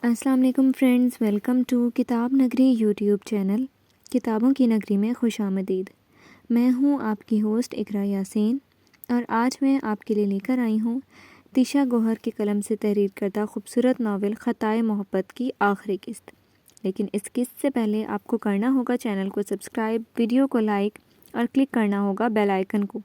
السلام علیکم friends, welcome to کتاب نگری یوٹیوب چینل۔ کتابوں کی نگری میں خوش آمدید۔ میں ہوں آپ کی ہوسٹ اقرا یاسین، اور آج میں آپ کے لیے لے کر آئی ہوں تیشا گوہر کے قلم سے تحریر کردہ خوبصورت ناول خطائے محبت کی آخری قسط۔ لیکن اس قسط سے پہلے آپ کو کرنا ہوگا چینل کو سبسکرائب، ویڈیو کو لائک اور کلک کرنا ہوگا بیل آئیکن کو،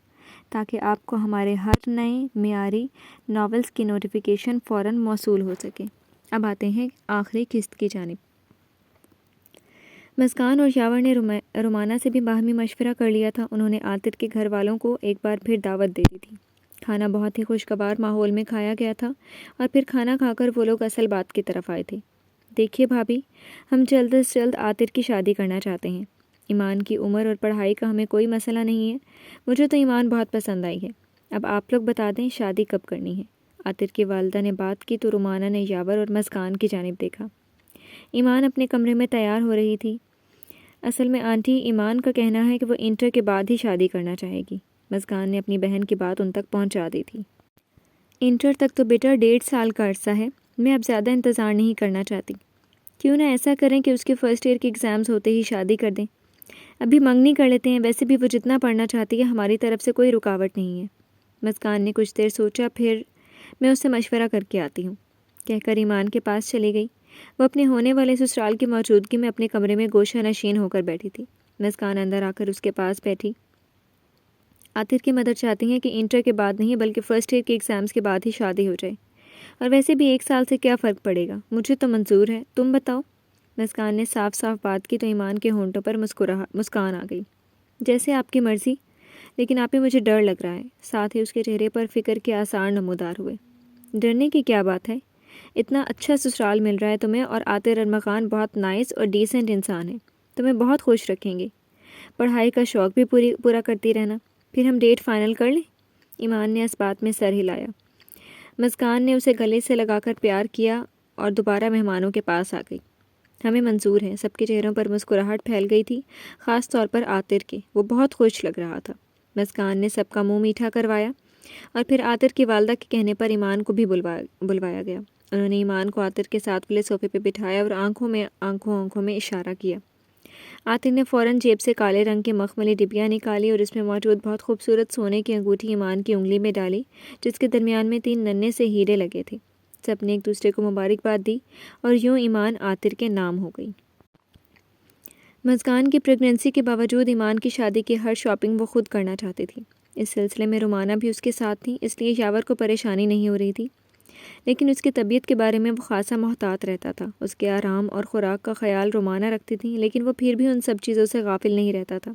تاکہ آپ کو ہمارے ہر نئے معیاری ناولز کی نوٹیفیکیشن فوراً موصول ہو سکے۔ اب آتے ہیں آخری قسط کی جانب۔ مسکان اور یاور نے رومانہ سے بھی باہمی مشورہ کر لیا تھا۔ انہوں نے عاطر کے گھر والوں کو ایک بار پھر دعوت دے دی تھی۔ کھانا بہت ہی خوشگوار ماحول میں کھایا گیا تھا، اور پھر کھانا کھا کر وہ لوگ اصل بات کی طرف آئے تھے۔ دیکھیے بھابھی، ہم جلد از جلد عاطر کی شادی کرنا چاہتے ہیں۔ ایمان کی عمر اور پڑھائی کا ہمیں کوئی مسئلہ نہیں ہے۔ مجھے تو ایمان بہت پسند آئی ہے۔ اب آپ لوگ بتا دیں شادی کب کرنی ہے۔ عاطر کی والدہ نے بات کی تو رومانہ نے یاور اور مسکان کی جانب دیکھا۔ ایمان اپنے کمرے میں تیار ہو رہی تھی۔ اصل میں آنٹی، ایمان کا کہنا ہے کہ وہ انٹر کے بعد ہی شادی کرنا چاہے گی۔ مسکان نے اپنی بہن کی بات ان تک پہنچا دی تھی۔ انٹر تک تو بیٹا 1.5 سال کا عرصہ ہے۔ میں اب زیادہ انتظار نہیں کرنا چاہتی۔ کیوں نہ ایسا کریں کہ اس کے فرسٹ ایئر کے ایگزامز ہوتے ہی شادی کر دیں۔ ابھی منگنی کر لیتے ہیں، ویسے بھی وہ جتنا پڑھنا چاہتی ہے ہماری طرف سے کوئی رکاوٹ نہیں ہے۔ مسکان نے کچھ دیر سوچا، پھر میں اس سے مشورہ کر کے آتی ہوں کہہ کر ایمان کے پاس چلی گئی۔ وہ اپنے ہونے والے سسرال کی موجودگی میں اپنے کمرے میں گوشہ نشین ہو کر بیٹھی تھی۔ مسکان اندر آ کر اس کے پاس بیٹھی۔ عاطر کی مدر چاہتی ہیں کہ انٹر کے بعد نہیں بلکہ فرسٹ ایئر کے ایگزامز کے بعد ہی شادی ہو جائے، اور ویسے بھی 1 سال سے کیا فرق پڑے گا، مجھے تو منظور ہے، تم بتاؤ۔ مسکان نے صاف صاف بات کی تو ایمان کے ہونٹوں پر مسکان آ گئی۔ جیسے آپ کی مرضی، لیکن آپ ہی مجھے ڈر لگ رہا ہے۔ ساتھ ہی اس کے چہرے پر فکر کے آثار نمودار ہوئے۔ ڈرنے کی کیا بات ہے؟ اتنا اچھا سسرال مل رہا ہے تمہیں، اور عاطر ارمغان بہت نائس اور ڈیسنٹ انسان ہے، تمہیں بہت خوش رکھیں گے۔ پڑھائی کا شوق بھی پورا کرتی رہنا۔ پھر ہم ڈیٹ فائنل کر لیں؟ ایمان نے اس بات میں سر ہلایا۔ مسکان نے اسے گلے سے لگا کر پیار کیا اور دوبارہ مہمانوں کے پاس آ گئی۔ ہمیں منظور ہے۔ سب کے چہروں پر مسکراہٹ پھیل گئی تھی، خاص طور پر عاطر کے۔ وہ بہت خوش لگ رہا تھا۔ مسکان نے سب کا منہ میٹھا کروایا، اور پھر عاطر کی والدہ کے کہنے پر ایمان کو بھی بلوایا گیا۔ انہوں نے ایمان کو عاطر کے ساتھ والے صوفے پہ بٹھایا اور آنکھوں میں اشارہ کیا۔ عاطر نے فوراً جیب سے کالے رنگ کی مخملی ڈبیا نکالی اور اس میں موجود بہت خوبصورت سونے کی انگوٹھی ایمان کی انگلی میں ڈالی، جس کے درمیان میں 3 ننھے سے ہیرے لگے تھے۔ سب نے ایک دوسرے کو مبارکباد دی، اور یوں ایمان عاطر کے نام ہو گئی۔ مسکان کی پریگننسی کے باوجود ایمان کی شادی کی ہر شاپنگ وہ خود کرنا چاہتی تھی۔ اس سلسلے میں رومانہ بھی اس کے ساتھ تھی، اس لیے یاور کو پریشانی نہیں ہو رہی تھی۔ لیکن اس کی طبیعت کے بارے میں وہ خاصا محتاط رہتا تھا۔ اس کے آرام اور خوراک کا خیال رومانہ رکھتی تھی، لیکن وہ پھر بھی ان سب چیزوں سے غافل نہیں رہتا تھا۔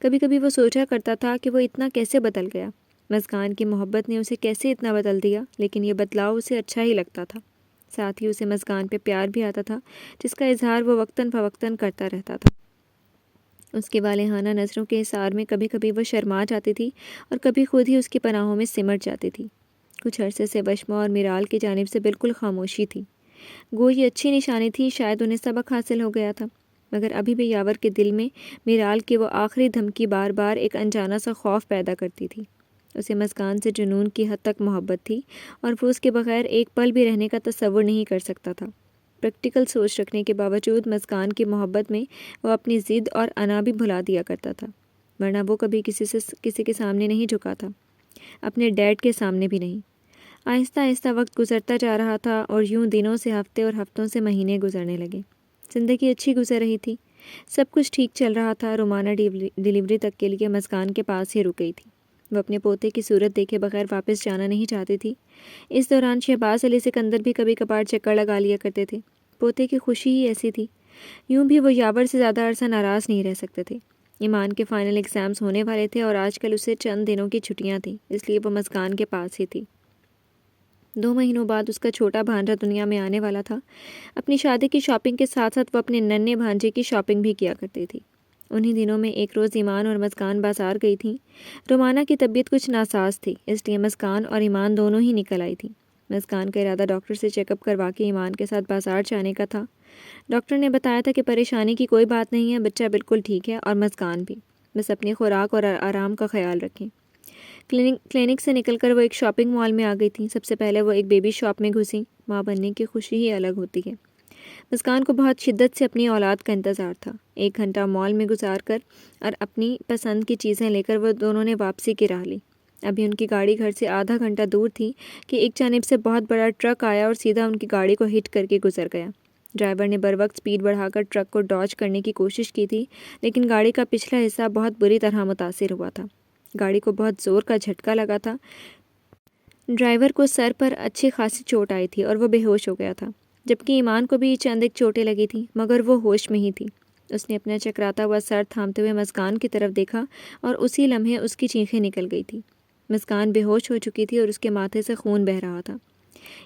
کبھی کبھی وہ سوچا کرتا تھا کہ وہ اتنا کیسے بدل گیا، مسکان کی محبت نے اسے کیسے اتنا بدل دیا، لیکن یہ بدلاؤ اسے اچھا ہی لگتا تھا۔ ساتھ ہی اسے مسکان پہ پیار بھی آتا تھا، جس کا اظہار وہ وقتاً فوقتاً کرتا رہتا تھا۔ اس کے والہانہ نظروں کے اثار میں کبھی کبھی وہ شرما جاتی تھی، اور کبھی خود ہی اس کی پناہوں میں سمٹ جاتی تھی۔ کچھ عرصے سے وشما اور میرال کی جانب سے بالکل خاموشی تھی۔ یہ اچھی نشانی تھی، شاید انہیں سبق حاصل ہو گیا تھا، مگر ابھی بھی یاور کے دل میں میرال کی وہ آخری دھمکی بار بار ایک انجانا سا خوف پیدا کرتی تھی۔ اسے مسکان سے جنون کی حد تک محبت تھی، اور وہ اس کے بغیر ایک پل بھی رہنے کا تصور نہیں کر سکتا تھا۔ پریکٹیکل سوچ رکھنے کے باوجود مسکان کی محبت میں وہ اپنی ضد اور انا بھی بھلا دیا کرتا تھا، ورنہ وہ کبھی کسی کے سامنے نہیں جھکا تھا، اپنے ڈیڈ کے سامنے بھی نہیں۔ آہستہ آہستہ وقت گزرتا جا رہا تھا، اور یوں دنوں سے ہفتے اور ہفتوں سے مہینے گزرنے لگے۔ زندگی اچھی گزر رہی تھی، سب کچھ ٹھیک چل رہا تھا۔ رومانہ ڈیلیوری تک کے لیے مسکان کے پاس ہی رک گئی تھی۔ وہ اپنے پوتے کی صورت دیکھے بغیر واپس جانا نہیں چاہتی تھی۔ اس دوران شہباز علی سکندر بھی کبھی کبھار چکر لگا لیا کرتے تھے۔ پوتے کی خوشی ہی ایسی تھی۔ یوں بھی وہ یاور سے زیادہ عرصہ ناراض نہیں رہ سکتے تھے۔ ایمان کے فائنل ایگزامز ہونے والے تھے، اور آج کل اسے چند دنوں کی چھٹیاں تھیں، اس لیے وہ مسکان کے پاس ہی تھی۔ 2 مہینوں بعد اس کا چھوٹا بھانجا دنیا میں آنے والا تھا۔ اپنی شادی کی شاپنگ کے ساتھ ساتھ وہ اپنے ننھے بھانجے کی شاپنگ بھی کیا کرتی تھی۔ انہی دنوں میں ایک روز ایمان اور مسکان بازار گئی تھیں۔ رومانہ کی طبیعت کچھ ناساز تھی، اس لیے مسکان اور ایمان دونوں ہی نکل آئی تھیں۔ مسکان کا ارادہ ڈاکٹر سے چیک اپ کروا کے ایمان کے ساتھ بازار جانے کا تھا۔ ڈاکٹر نے بتایا تھا کہ پریشانی کی کوئی بات نہیں ہے، بچہ بالکل ٹھیک ہے، اور مسکان بھی، بس اپنی خوراک اور آرام کا خیال رکھیں۔ کلینک سے نکل کر وہ ایک شاپنگ مال میں آ گئی تھیں۔ سب سے پہلے وہ ایک بیبی شاپ میں گھسیں۔ ماں بننے کی خوشی ہی الگ ہوتی ہے۔ مسکان کو بہت شدت سے اپنی اولاد کا انتظار تھا۔ 1 گھنٹہ مال میں گزار کر اور اپنی پسند کی چیزیں لے کر وہ دونوں نے واپسی کی راہ لی۔ ابھی ان کی گاڑی گھر سے آدھا گھنٹہ دور تھی کہ ایک جانب سے بہت بڑا ٹرک آیا اور سیدھا ان کی گاڑی کو ہٹ کر کے گزر گیا۔ ڈرائیور نے بروقت سپیڈ بڑھا کر ٹرک کو ڈاج کرنے کی کوشش کی تھی، لیکن گاڑی کا پچھلا حصہ بہت بری طرح متاثر ہوا تھا۔ گاڑی کو بہت زور کا جھٹکا لگا تھا۔ ڈرائیور کو سر پر اچھی خاصی چوٹ آئی تھی اور وہ بے ہوش ہو گیا تھا، جبکہ ایمان کو بھی چند ایک چوٹیں لگی تھیں، مگر وہ ہوش میں ہی تھی۔ اس نے اپنا چکراتا ہوا سر تھامتے ہوئے مسکان کی طرف دیکھا اور اسی لمحے اس کی چیخیں نکل گئی تھی۔ مسکان بے ہوش ہو چکی تھی اور اس کے ماتھے سے خون بہہ رہا تھا۔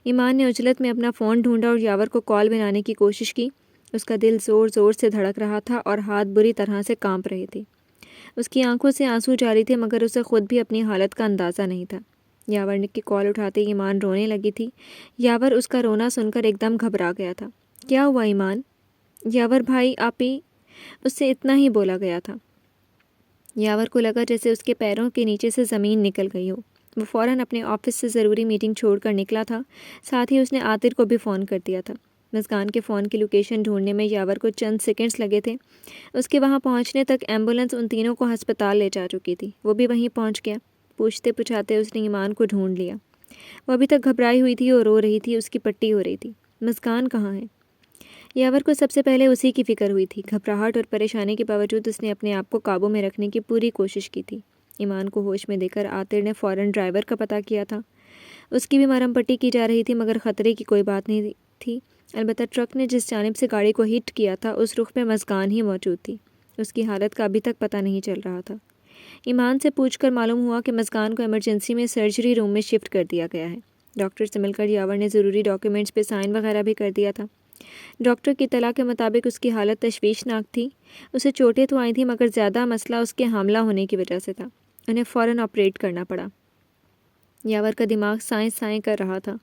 ایمان نے عجلت میں اپنا فون ڈھونڈا اور یاور کو کال بنانے کی کوشش کی۔ اس کا دل زور زور سے دھڑک رہا تھا اور ہاتھ بری طرح سے کانپ رہے تھے۔ اس کی آنکھوں سے آنسو جاری تھے، مگر اسے خود بھی اپنی حالت کا اندازہ نہیں تھا۔ یاور نے کی کال اٹھاتے ہی ایمان رونے لگی تھی۔ یاور اس کا رونا سن کر ایک دم گھبرا گیا تھا۔ کیا ہوا ایمان؟ یاور بھائی آپی، اس سے اتنا ہی بولا گیا تھا۔ یاور کو لگا جیسے اس کے پیروں کے نیچے سے زمین نکل گئی ہو۔ وہ فوراً اپنے آفس سے ضروری میٹنگ چھوڑ کر نکلا تھا، ساتھ ہی اس نے عاطر کو بھی فون کر دیا تھا۔ مسکان کے فون کی لوکیشن ڈھونڈنے میں یاور کو چند سیکنڈز لگے تھے۔ اس کے وہاں پہنچنے تک ایمبولینس ان تینوں کو ہسپتال لے جا چکی تھی۔ وہ بھی وہیں پہنچ گیا۔ پوچھتے پچھاتے اس نے ایمان کو ڈھونڈ لیا۔ وہ ابھی تک گھبرائی ہوئی تھی اور رو رہی تھی، اس کی پٹی ہو رہی تھی۔ مسکان کہاں ہے؟ یاور کو سب سے پہلے اسی کی فکر ہوئی تھی۔ گھبراہٹ اور پریشانی کے باوجود اس نے اپنے آپ کو قابو میں رکھنے کی پوری کوشش کی تھی۔ ایمان کو ہوش میں دے کر عاطر نے فوراً ڈرائیور کا پتہ کیا تھا۔ اس کی بھی مرہم پٹی کی جا رہی تھی، مگر خطرے کی کوئی بات نہیں تھی۔ البتہ ٹرک نے جس جانب سے گاڑی کو ہٹ کیا تھا اس رخ پہ مسکان ہی موجود تھی۔ اس کی حالت کا ابھی تک پتہ نہیں چل رہا تھا۔ ایمان سے پوچھ کر معلوم ہوا کہ مسکان کو ایمرجنسی میں سرجری روم میں شفٹ کر دیا گیا ہے۔ ڈاکٹر سے مل کر یاور نے ضروری ڈاکیومنٹس پہ سائن وغیرہ بھی کر دیا تھا۔ ڈاکٹر کی اطلاع کے مطابق اس کی حالت تشویشناک تھی۔ اسے چوٹیں تو آئی تھیں، مگر زیادہ مسئلہ اس کے حاملہ ہونے کی وجہ سے تھا۔ انہیں فوراً آپریٹ کرنا پڑا۔ یاور کا دماغ سائیں سائیں کر رہا تھا۔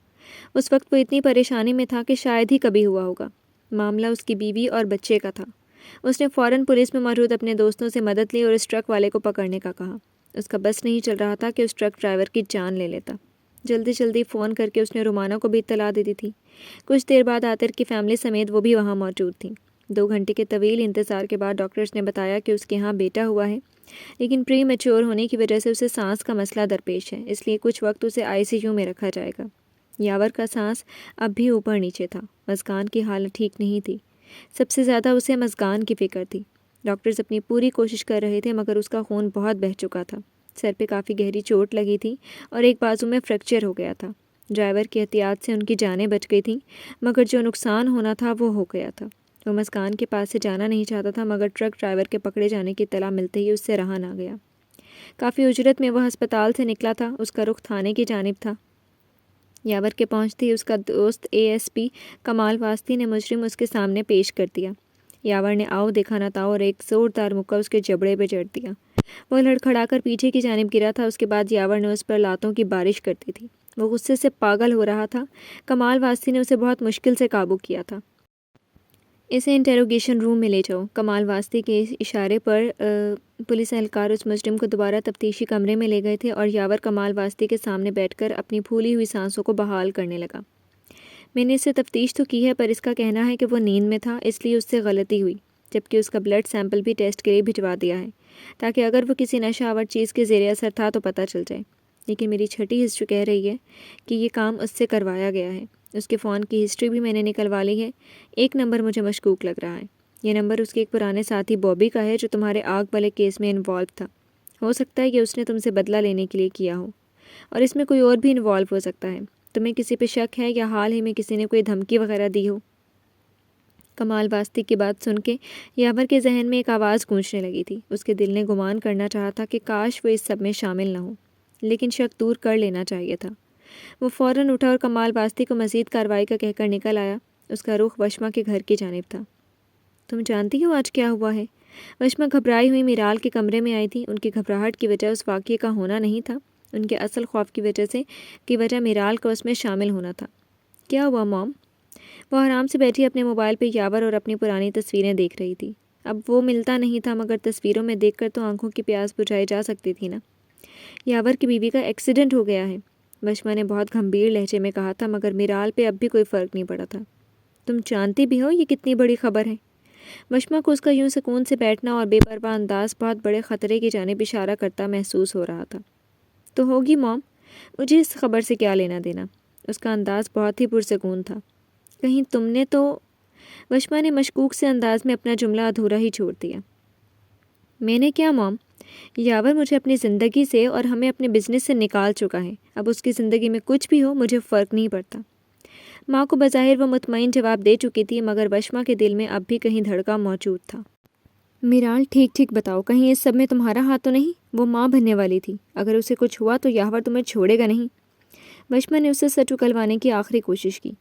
اس وقت وہ اتنی پریشانی میں تھا کہ شاید ہی کبھی ہوا ہوگا۔ معاملہ اس کی بیوی اور بچے کا تھا۔ اس نے فوراً پولیس میں موجود اپنے دوستوں سے مدد لی اور اس ٹرک والے کو پکڑنے کا کہا۔ اس کا بس نہیں چل رہا تھا کہ اس ٹرک ڈرائیور کی جان لے لیتا۔ جلدی جلدی فون کر کے اس نے رومانہ کو بھی اطلاع دے دی تھی۔ کچھ دیر بعد عاطر کی فیملی سمیت وہ بھی وہاں موجود تھیں۔ 2 گھنٹے کے طویل انتظار کے بعد ڈاکٹرز نے بتایا کہ اس کے ہاں بیٹا ہوا ہے، لیکن پری میچور ہونے کی وجہ سے اسے سانس کا مسئلہ درپیش ہے، اس لیے کچھ وقت اسے ICU میں رکھا جائے گا۔ یاور کا سانس اب بھی اوپر نیچے تھا۔ مسکان کی حالت ٹھیک نہیں تھی۔ سب سے زیادہ اسے مسکان کی فکر تھی۔ ڈاکٹرز اپنی پوری کوشش کر رہے تھے، مگر اس کا خون بہت بہہ چکا تھا۔ سر پہ کافی گہری چوٹ لگی تھی اور ایک بازو میں فریکچر ہو گیا تھا۔ ڈرائیور کی احتیاط سے ان کی جانیں بچ گئی تھیں، مگر جو نقصان ہونا تھا وہ ہو گیا تھا۔ وہ مسکان کے پاس سے جانا نہیں چاہتا تھا، مگر ٹرک ڈرائیور کے پکڑے جانے کی اطلاع ملتے ہی اس سے رہا نہ گیا۔ کافی اجرت میں وہ ہسپتال سے نکلا تھا۔ اس کا رخ تھانے کی جانب تھا۔ یاور کے پہنچتے ہی اس کا دوست ASP کمال واسطی نے مجرم اس کے سامنے پیش کر دیا۔ یاور نے آؤ دیکھا نہ تاؤ اور ایک زوردار مکہ اس کے جبڑے پہ جڑ دیا۔ وہ لڑکھڑا کر پیچھے کی جانب گرا تھا۔ اس کے بعد یاور نے اس پر لاتوں کی بارش کر دی تھی۔ وہ غصے سے پاگل ہو رہا تھا۔ کمال واسطی نے اسے بہت مشکل سے قابو کیا تھا۔ اسے انٹیروگیشن روم میں لے جاؤ۔ کمال واسطی کے اشارے پر پولیس اہلکار اس مجرم کو دوبارہ تفتیشی کمرے میں لے گئے تھے اور یاور کمال واسطی کے سامنے بیٹھ کر اپنی پھولی ہوئی سانسوں کو بحال کرنے لگا۔ میں نے اس سے تفتیش تو کی ہے، پر اس کا کہنا ہے کہ وہ نیند میں تھا، اس لیے اس سے غلطی ہوئی، جبکہ اس کا بلڈ سیمپل بھی ٹیسٹ کے لیے بھجوا دیا ہے، تاکہ اگر وہ کسی نشہ آور چیز کے زیر اثر تھا تو پتہ چل جائے۔ لیکن میری چھٹی ہسٹری کہہ رہی ہے کہ یہ کام اس سے کروایا گیا ہے۔ اس کے فون کی ہسٹری بھی میں نے نکلوا لی ہے۔ ایک نمبر مجھے مشکوک لگ رہا ہے۔ یہ نمبر اس کے ایک پرانے ساتھی بابی کا ہے، جو تمہارے آگ والے کیس میں انوالو تھا۔ ہو سکتا ہے کہ اس نے تم سے بدلہ لینے کے لیے کیا ہو، اور اس میں کوئی اور بھی انوالو ہو سکتا ہے۔ تمہیں کسی پہ شک ہے یا حال ہی میں کسی نے کوئی دھمکی وغیرہ دی ہو؟ کمال واسطی کی بات سن کے یاور کے ذہن میں ایک آواز گونجنے لگی تھی۔ اس کے دل نے گمان کرنا چاہا تھا کہ کاش وہ اس سب میں شامل نہ ہو، لیکن شک دور کر لینا چاہیے تھا۔ وہ فوراً اٹھا اور کمال واسطی کو مزید کارروائی کا کہہ کر نکل آیا۔ اس کا رخ وشما کے گھر کی جانب تھا۔ تم جانتی ہو آج کیا ہوا ہے؟ وشما گھبرائی ہوئی میرال کے کمرے میں آئی تھی۔ ان کی گھبراہٹ کی وجہ اس واقعے کا ہونا نہیں تھا، ان کے اصل خوف کی وجہ میرال کا اس میں شامل ہونا تھا۔ کیا ہوا موم؟ وہ آرام سے بیٹھی اپنے موبائل پہ یاور اور اپنی پرانی تصویریں دیکھ رہی تھی۔ اب وہ ملتا نہیں تھا، مگر تصویروں میں دیکھ کر تو آنکھوں کی پیاس بجھائی جا سکتی تھی نا۔ یاور کی بیوی کا ایکسیڈنٹ ہو گیا ہے، وشما نے بہت گھمبیر لہجے میں کہا تھا، مگر میرال پہ اب بھی کوئی فرق نہیں پڑا تھا۔ تم جانتی بھی ہو یہ کتنی بڑی خبر ہے؟ وشما کو اس کا یوں سکون سے بیٹھنا اور بے پرواہ انداز بہت بڑے خطرے کی جانب اشارہ کرتا محسوس ہو رہا تھا۔ تو ہوگی موم، مجھے اس خبر سے کیا لینا دینا؟ اس کا انداز بہت ہی پرسکون تھا۔ کہیں تم نے تو… وشما نے مشکوک سے انداز میں اپنا جملہ ادھورا ہی چھوڑ دیا۔ میں نے کیا موم؟ یاور مجھے اپنی زندگی سے اور ہمیں اپنے بزنس سے نکال چکا ہے، اب اس کی زندگی میں کچھ بھی ہو مجھے فرق نہیں پڑتا۔ ماں کو بظاہر وہ مطمئن جواب دے چکی تھی، مگر وشما کے دل میں اب بھی کہیں دھڑکا موجود تھا۔ میرال ٹھیک ٹھیک بتاؤ، کہیں اس سب میں تمہارا ہاتھ تو نہیں؟ وہ ماں بننے والی تھی، اگر اسے کچھ ہوا تو یاور تمہیں چھوڑے گا نہیں۔ وشما نے اسے سچ اکلوانے کی آخری کوشش کی۔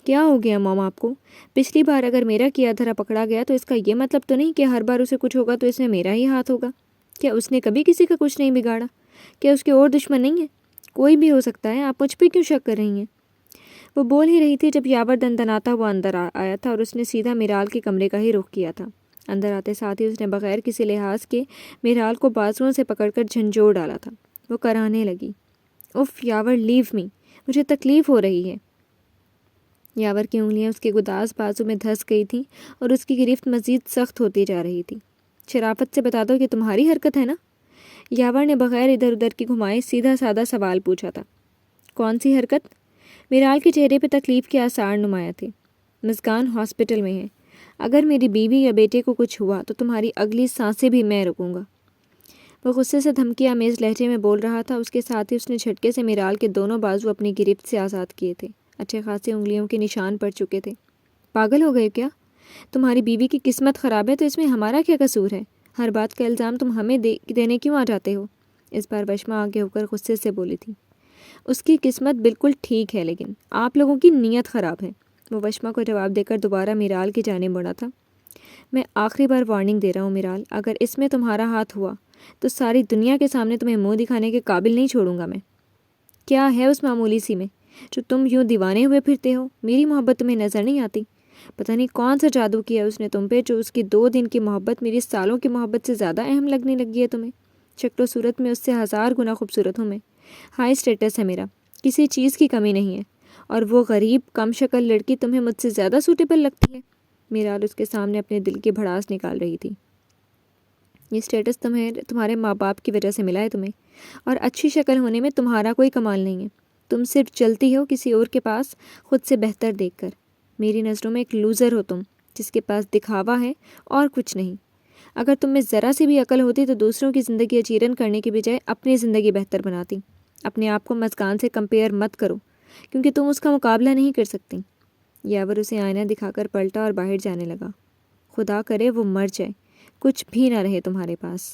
کیا ہو گیا موم آپ کو؟ پچھلی بار اگر میرا کیا دھرا پکڑا گیا تو اس کا یہ مطلب تو نہیں کہ ہر بار اسے کچھ ہوگا تو اس میں میرا ہی ہاتھ ہوگا؟ کیا اس نے کبھی کسی کا کچھ نہیں بگاڑا؟ کیا اس کے اور دشمن نہیں ہیں؟ کوئی بھی ہو سکتا ہے، آپ مجھ پہ کیوں شک کر رہی ہیں؟ وہ بول ہی رہی تھی جب یاور دندناتا ہوا اندر آیا تھا اور اس نے سیدھا میرال کے کمرے کا ہی رخ کیا تھا۔ اندر آتے ساتھ ہی اس نے بغیر کسی لحاظ کے میرال کو بازوؤں سے پکڑ کر جھنجھوڑ ڈالا تھا۔ وہ کرانے لگی، اف یاور لیو می، مجھے تکلیف ہو رہی ہے۔ یاور کی انگلیاں اس کے گداز بازو میں دھس گئی تھیں اور اس کی گرفت مزید سخت ہوتی جا رہی تھی۔ شرافت سے بتا دو کہ تمہاری حرکت ہے نا؟ یاور نے بغیر ادھر ادھر کی گھمائے سیدھا سادہ سوال پوچھا تھا۔ کون سی حرکت؟ میرال کے چہرے پہ تکلیف کے آثار نمایاں تھے۔ مسکان ہاسپٹل میں ہے، اگر میری بیوی یا بیٹے کو کچھ ہوا تو تمہاری اگلی سانسیں بھی میں رکوں گا۔ وہ غصے سے دھمکی آمیز لہجے میں بول رہا تھا، اس کے ساتھ ہی اس نے جھٹکے سے میرال کے دونوں بازو اپنی گرفت سے آزاد کیے تھے۔ اچھے خاصے انگلیوں کے نشان پڑ چکے تھے۔ پاگل ہو گئے کیا؟ تمہاری بیوی کی قسمت خراب ہے تو اس میں ہمارا کیا قصور ہے؟ ہر بات کا الزام تم ہمیں دینے کیوں آ جاتے ہو؟ اس بار وشما آگے ہو کر غصے سے بولی تھی۔ اس کی قسمت بالکل ٹھیک ہے، لیکن آپ لوگوں کی نیت خراب ہے۔ وہ وشما کو جواب دے کر دوبارہ میرال کی جانب مڑا تھا۔ میں آخری بار وارننگ دے رہا ہوں میرال، اگر اس میں تمہارا ہاتھ ہوا تو ساری دنیا کے سامنے تمہیں منہ دکھانے کے قابل نہیں چھوڑوں گا میں۔ کیا ہے اس معمولی سی میں جو تم یوں دیوانے ہوئے پھرتے ہو؟ میری محبت تمہیں نظر نہیں آتی؟ پتہ نہیں کون سا جادو کیا اس نے تم پہ، جو اس کی 2 دن کی محبت میری سالوں کی محبت سے زیادہ اہم لگنے لگی ہے تمہیں۔ شکل و صورت میں اس سے 1000 گنا خوبصورت ہوں میں، ہائی اسٹیٹس ہے میرا، کسی چیز کی کمی نہیں ہے، اور وہ غریب کم شکل لڑکی تمہیں مجھ سے زیادہ سوٹیبل لگتی ہے۔ میرال اس کے سامنے اپنے دل کی بھڑاس نکال رہی تھی۔ یہ اسٹیٹس تمہارے ماں باپ کی وجہ سے ملا ہے تمہیں، اور اچھی شکل ہونے میں تمہارا کوئی کمال نہیں ہے۔ تم صرف چلتی ہو کسی اور کے پاس خود سے بہتر دیکھ کر۔ میری نظروں میں ایک لوزر ہو تم، جس کے پاس دکھاوا ہے اور کچھ نہیں۔ اگر تم میں ذرا سی بھی عقل ہوتی تو دوسروں کی زندگی اچیرن کرنے کے بجائے اپنی زندگی بہتر بناتی۔ اپنے آپ کو مسکان سے کمپیئر مت کرو، کیونکہ تم اس کا مقابلہ نہیں کر سکتی۔ یاور اسے آئینہ دکھا کر پلٹا اور باہر جانے لگا۔ خدا کرے وہ مر جائے، کچھ بھی نہ رہے تمہارے پاس۔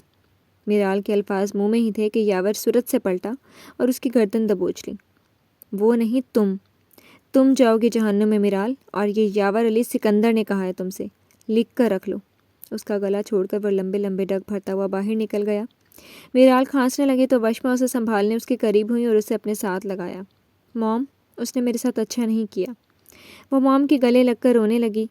میرال کے الفاظ منہ میں ہی تھے کہ یاور سرعت سے پلٹا اور اس کی گردن دبوچ لی۔ وہ نہیں، تم جاؤ گے جہنم میں میرال، اور یہ یاور علی سکندر نے کہا ہے تم سے، لکھ کر رکھ لو۔ اس کا گلا چھوڑ کر وہ لمبے لمبے ڈگ بھرتا ہوا باہر نکل گیا۔ میرال کھانسنے لگے تو وشما اسے سنبھالنے اس کے قریب ہوئی اور اسے اپنے ساتھ لگایا۔ موم، اس نے میرے ساتھ اچھا نہیں کیا۔ وہ موم کے گلے لگ کر رونے لگی۔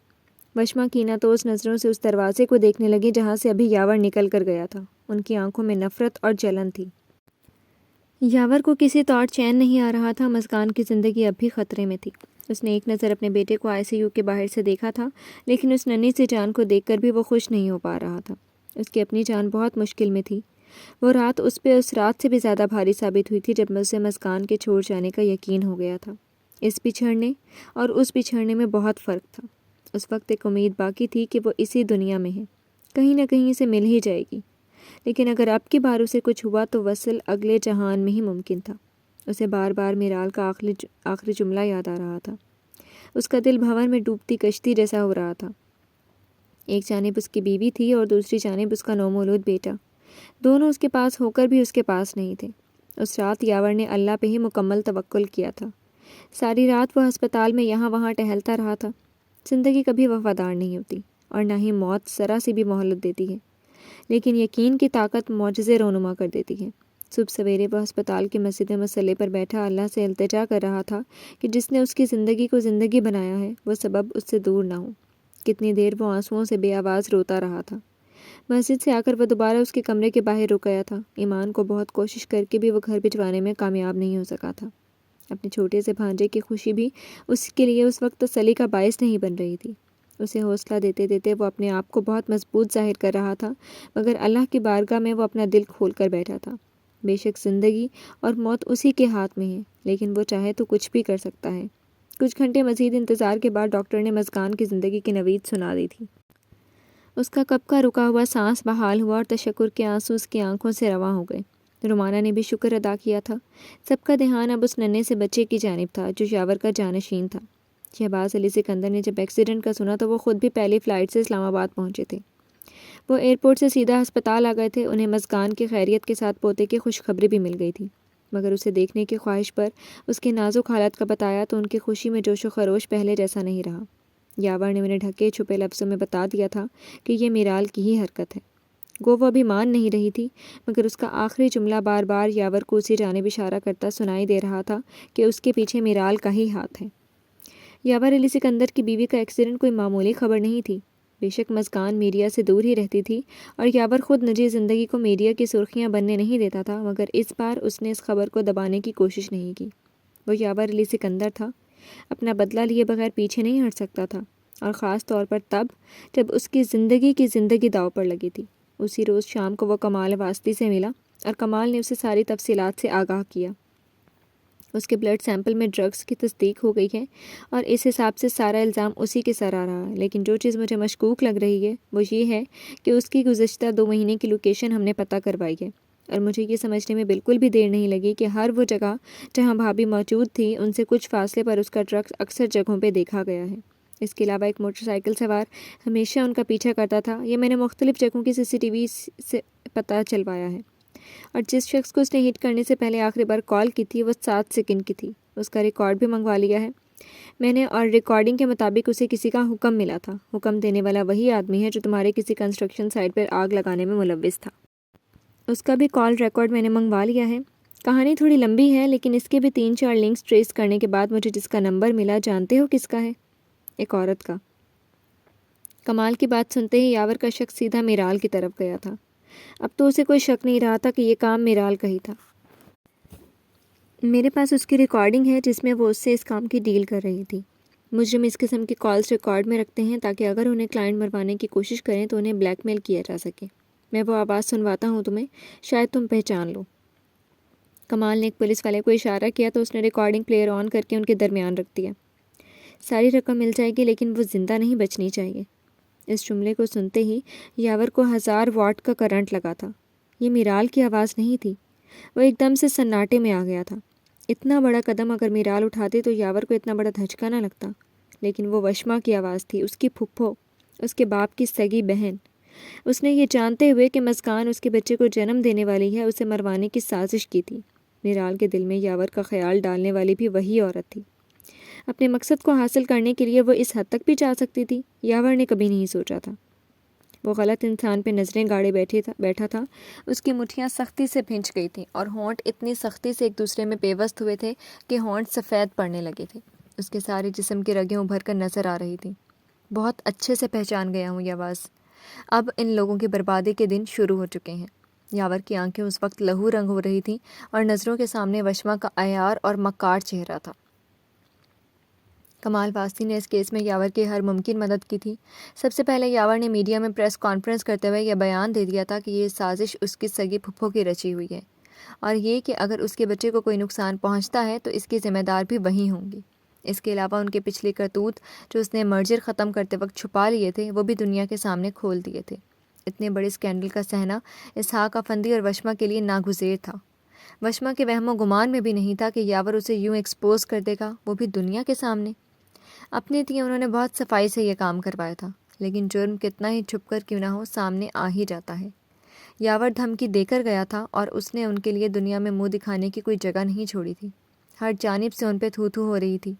وشما کینہ تو اس نظروں سے اس دروازے کو دیکھنے لگی جہاں سے ابھی یاور نکل کر گیا تھا۔ ان کی آنکھوں میں نفرت اور جلن تھی۔ یاور کو کسی طور چین نہیں آ رہا تھا، مسکان کی زندگی اب بھی خطرے میں تھی۔ اس نے ایک نظر اپنے بیٹے کو ICU کے باہر سے دیکھا تھا، لیکن اس ننھی سی جان کو دیکھ کر بھی وہ خوش نہیں ہو پا رہا تھا۔ اس کی اپنی جان بہت مشکل میں تھی۔ وہ رات اس پہ اس رات سے بھی زیادہ بھاری ثابت ہوئی تھی جب اسے مسکان کے چھوڑ جانے کا یقین ہو گیا تھا۔ اس بچھڑنے اور اس بچھڑنے میں بہت فرق تھا۔ اس وقت ایک امید باقی تھی کہ وہ اسی دنیا میں ہے، کہیں نہ کہیں اسے مل ہی جائے گی، لیکن اگر اب کی بار اسے کچھ ہوا تو وصل اگلے جہان میں ہی ممکن تھا۔ اسے بار بار میرال کا آخری جملہ یاد آ رہا تھا۔ اس کا دل بھنور میں ڈوبتی کشتی جیسا ہو رہا تھا۔ ایک جانب اس کی بیوی تھی اور دوسری جانب اس کا نومولود بیٹا، دونوں اس کے پاس ہو کر بھی اس کے پاس نہیں تھے۔ اس رات یاور نے اللہ پہ ہی مکمل توکل کیا تھا۔ ساری رات وہ ہسپتال میں یہاں وہاں ٹہلتا رہا تھا۔ زندگی کبھی وفادار نہیں ہوتی، اور نہ ہی موت ذرا سی بھی مہلت دیتی ہے، لیکن یقین کی طاقت معجزے رونما کر دیتی ہے۔ صبح سویرے وہ ہسپتال کے مسجد مسلح پر بیٹھا اللہ سے التجا کر رہا تھا کہ جس نے اس کی زندگی کو زندگی بنایا ہے وہ سبب اس سے دور نہ ہو۔ کتنی دیر وہ آنسوؤں سے بے آواز روتا رہا تھا۔ مسجد سے آ کر وہ دوبارہ اس کے کمرے کے باہر رک گیا تھا۔ ایمان کو بہت کوشش کر کے بھی وہ گھر بھجوانے میں کامیاب نہیں ہو سکا تھا۔ اپنے چھوٹے سے بھانجے کی خوشی بھی اس کے لیے اس وقت تسلی کا باعث نہیں بن رہی تھی۔ اسے حوصلہ دیتے دیتے وہ اپنے آپ کو بہت مضبوط ظاہر کر رہا تھا، مگر اللہ کی بارگاہ میں وہ اپنا دل کھول کر بیٹھا تھا۔ بے شک زندگی اور موت اسی کے ہاتھ میں ہے، لیکن وہ چاہے تو کچھ بھی کر سکتا ہے۔ کچھ گھنٹے مزید انتظار کے بعد ڈاکٹر نے مزگان کی زندگی کی نوید سنا دی تھی۔ اس کا کب کا رکا ہوا سانس بحال ہوا اور تشکر کے آنسو اس کی آنکھوں سے رواں ہو گئے۔ رومانہ نے بھی شکر ادا کیا تھا۔ سب کا دھیان اب اس ننھے سے بچے کی جانب تھا جو یاور کا جانشین تھا۔ شہباز علی سکندر نے جب ایکسیڈنٹ کا سنا تو وہ خود بھی پہلی فلائٹ سے اسلام آباد پہنچے تھے۔ وہ ایئرپورٹ سے سیدھا ہسپتال آ گئے تھے۔ انہیں مزگان کی خیریت کے ساتھ پوتے کی خوشخبری بھی مل گئی تھی، مگر اسے دیکھنے کی خواہش پر اس کی نازک حالت کا بتایا تو ان کی خوشی میں جوش و خروش پہلے جیسا نہیں رہا۔ یاور نے انہیں ڈھکے چھپے لفظوں میں بتا دیا تھا کہ یہ میرال کی ہی حرکت ہے۔ گو وہ ابھی مان نہیں رہی تھی، مگر اس کا آخری جملہ بار بار یاور کو اسی جانب اشارہ کرتا سنائی دے رہا تھا کہ اس کے پیچھے میرال کا ہی ہاتھ ہے۔ یاور علی سکندر کی بیوی کا ایکسیڈنٹ کوئی معمولی خبر نہیں تھی۔ بے شک مزگان میڈیا سے دور ہی رہتی تھی اور یاور خود نجی زندگی کو میڈیا کی سرخیاں بننے نہیں دیتا تھا، مگر اس بار اس نے اس خبر کو دبانے کی کوشش نہیں کی۔ وہ یاور علی سکندر تھا، اپنا بدلہ لیے بغیر پیچھے نہیں ہٹ سکتا تھا، اور خاص طور پر تب جب اس کی زندگی داؤ پر لگی تھی۔ اسی روز شام کو وہ کمال واسطی سے ملا اور کمال نے اسے ساری تفصیلات سے آگاہ کیا۔ اس کے بلڈ سیمپل میں ڈرگز کی تصدیق ہو گئی ہے اور اس حساب سے سارا الزام اسی کے سر آ رہا ہے، لیکن جو چیز مجھے مشکوک لگ رہی ہے وہ یہ ہے کہ اس کی گزشتہ 2 مہینے کی لوکیشن ہم نے پتہ کروائی ہے، اور مجھے یہ سمجھنے میں بالکل بھی دیر نہیں لگی کہ ہر وہ جگہ جہاں بھابھی موجود تھی ان سے کچھ فاصلے پر اس کا ڈرگز اکثر جگہوں پہ دیکھا گیا ہے۔ اس کے علاوہ ایک موٹر سائیکل سوار ہمیشہ ان کا پیچھا کرتا تھا، یہ میں نے مختلف جگہوں کی CCTV سے پتہ چلوایا ہے، اور جس شخص کو اس نے ہٹ کرنے سے پہلے آخری بار کال کی تھی وہ 7 سیکنڈ کی تھی۔ اس کا ریکارڈ بھی منگوا لیا ہے میں نے، اور ریکارڈنگ کے مطابق اسے کسی کا حکم ملا تھا۔ حکم دینے والا وہی آدمی ہے جو تمہارے کسی کنسٹرکشن سائٹ پر آگ لگانے میں ملوث تھا۔ اس کا بھی کال ریکارڈ میں نے منگوا لیا ہے۔ کہانی تھوڑی لمبی ہے، لیکن اس کے بھی 3-4 لنکس ٹریس کرنے کے بعد مجھے جس کا نمبر ملا، جانتے ہو کس کا ہے؟ ایک عورت کا۔ کمال کی بات سنتے ہی یاور کا شک سیدھا میرال کی طرف گیا تھا۔ اب تو اسے کوئی شک نہیں رہا تھا کہ یہ کام میرال کا ہی تھا۔ میرے پاس اس کی ریکارڈنگ ہے جس میں وہ اس سے اس کام کی ڈیل کر رہی تھی۔ مجرم اس قسم کی کالز ریکارڈ میں رکھتے ہیں تاکہ اگر انہیں کلائنٹ مروانے کی کوشش کریں تو انہیں بلیک میل کیا جا سکے۔ میں وہ آواز سنواتا ہوں تمہیں، شاید تم پہچان لو۔ کمال نے ایک پولیس والے کو اشارہ کیا تو اس نے ریکارڈنگ پلیئر آن کر کے ان کے درمیان رکھ دیا۔ ساری رقم مل جائے گی لیکن وہ زندہ نہیں بچنی چاہیے۔ اس جملے کو سنتے ہی یاور کو 1000 واٹ کا کرنٹ لگا تھا۔ یہ میرال کی آواز نہیں تھی۔ وہ ایک دم سے سناٹے میں آ گیا تھا۔ اتنا بڑا قدم اگر میرال اٹھاتی تو یاور کو اتنا بڑا دھچکا نہ لگتا، لیکن وہ وشما کی آواز تھی، اس کی پھپھو، اس کے باپ کی سگی بہن۔ اس نے یہ جانتے ہوئے کہ مسکان اس کے بچے کو جنم دینے والی ہے، اسے مروانے کی سازش کی تھی۔ میرال کے دل میں یاور کا خیال ڈالنے والی بھی وہی عورت تھی۔ اپنے مقصد کو حاصل کرنے کے لیے وہ اس حد تک بھی جا سکتی تھی، یاور نے کبھی نہیں سوچا تھا۔ وہ غلط انسان پہ نظریں گاڑے بیٹھا تھا۔ اس کی مٹھیاں سختی سے بھنچ گئی تھیں اور ہونٹ اتنی سختی سے ایک دوسرے میں پیوست ہوئے تھے کہ ہونٹ سفید پڑنے لگے تھے۔ اس کے سارے جسم کی رگیں ابھر کر نظر آ رہی تھیں۔ بہت اچھے سے پہچان گیا ہوں یہ آواز۔ اب ان لوگوں کی بربادی کے دن شروع ہو چکے ہیں۔ یاور کی آنکھیں اس وقت لہو رنگ ہو رہی تھیں اور نظروں کے سامنے وشما کا عیار اور مکار چہرہ تھا۔ کمال واسطی نے اس کیس میں یاور کی ہر ممکن مدد کی تھی۔ سب سے پہلے یاور نے میڈیا میں پریس کانفرنس کرتے ہوئے یہ بیان دے دیا تھا کہ یہ سازش اس کی سگی پھپھو کی رچی ہوئی ہے، اور یہ کہ اگر اس کے بچے کو کوئی نقصان پہنچتا ہے تو اس کی ذمہ دار بھی وہی ہوں گی۔ اس کے علاوہ ان کے پچھلی کرتوت جو اس نے مرجر ختم کرتے وقت چھپا لیے تھے وہ بھی دنیا کے سامنے کھول دیے تھے۔ اتنے بڑے اسکینڈل کا سہنا اسحاق افندی اور وشما کے لیے ناگزیر تھا۔ وشما کے وہم و گمان میں بھی نہیں تھا کہ یاور اسے یوں ایکسپوز کر دے گا، وہ بھی دنیا کے سامنے۔ اپنی تھی انہوں نے بہت صفائی سے یہ کام کروایا تھا، لیکن جرم کتنا ہی چھپ کر کیوں نہ ہو سامنے آ ہی جاتا ہے۔ یاور دھمکی دے کر گیا تھا اور اس نے ان کے لیے دنیا میں منہ دکھانے کی کوئی جگہ نہیں چھوڑی تھی۔ ہر جانب سے ان پہ تھو تھو ہو رہی تھی۔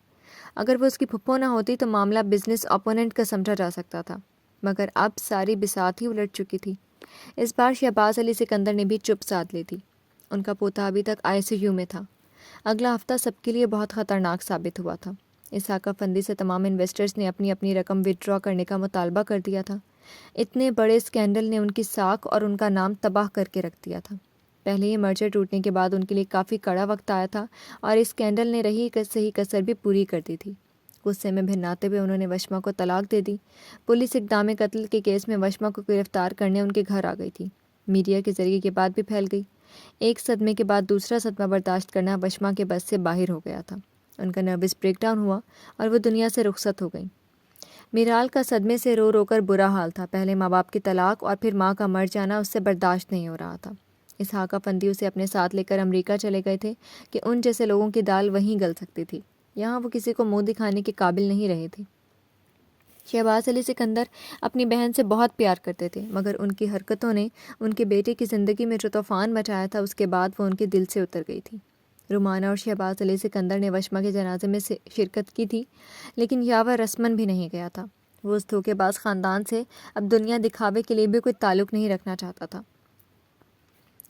اگر وہ اس کی پھپھو نہ ہوتی تو معاملہ بزنس اپوننٹ کا سمجھا جا سکتا تھا، مگر اب ساری بساط ہی الٹ چکی تھی۔ اس بار شہباز علی سکندر نے بھی چپ سادھ لی تھی۔ ان کا پوتا ابھی تک ICU میں تھا۔ اگلا ہفتہ سب کے لیے بہت خطرناک ثابت ہوا تھا۔ اسحاق افندی سے تمام انویسٹرز نے اپنی اپنی رقم وڈرا کرنے کا مطالبہ کر دیا تھا۔ اتنے بڑے اسکینڈل نے ان کی ساکھ اور ان کا نام تباہ کر کے رکھ دیا تھا۔ پہلے یہ مرجر ٹوٹنے کے بعد ان کے لیے کافی کڑا وقت آیا تھا اور اس اسکینڈل نے رہی صحیح کسر بھی پوری کر دی تھی۔ غصے میں بھناتے ہوئے انہوں نے وشما کو طلاق دے دی۔ پولیس اقدام قتل کے کیس میں وشما کو گرفتار کرنے ان کے گھر آ گئی تھی۔ میڈیا کے ذریعے یہ بات بھی پھیل گئی۔ ایک صدمے کے بعد دوسرا صدمہ برداشت کرنا وشما کے بس سے باہر ہو گیا تھا۔ ان کا نروس بریک ڈاؤن ہوا اور وہ دنیا سے رخصت ہو گئیں۔ میرال کا صدمے سے رو رو کر برا حال تھا۔ پہلے ماں باپ کی طلاق اور پھر ماں کا مر جانا اس سے برداشت نہیں ہو رہا تھا۔ اسحاق افندی اسے اپنے ساتھ لے کر امریکہ چلے گئے تھے کہ ان جیسے لوگوں کی دال وہیں گل سکتی تھی۔ یہاں وہ کسی کو منہ دکھانے کے قابل نہیں رہے تھے۔ شہباز علی سکندر اپنی بہن سے بہت پیار کرتے تھے، مگر ان کی حرکتوں نے ان کے بیٹے کی زندگی میں جو طوفان مچایا تھا اس کے بعد وہ ان کے دل سے اتر گئی تھی۔ رومانہ اور شہباز علی سکندر نے وشما کے جنازے میں شرکت کی تھی، لیکن یاور رسماً بھی نہیں گیا تھا۔ وہ اس دھوکے باز خاندان سے اب دنیا دکھاوے کے لیے بھی کوئی تعلق نہیں رکھنا چاہتا تھا۔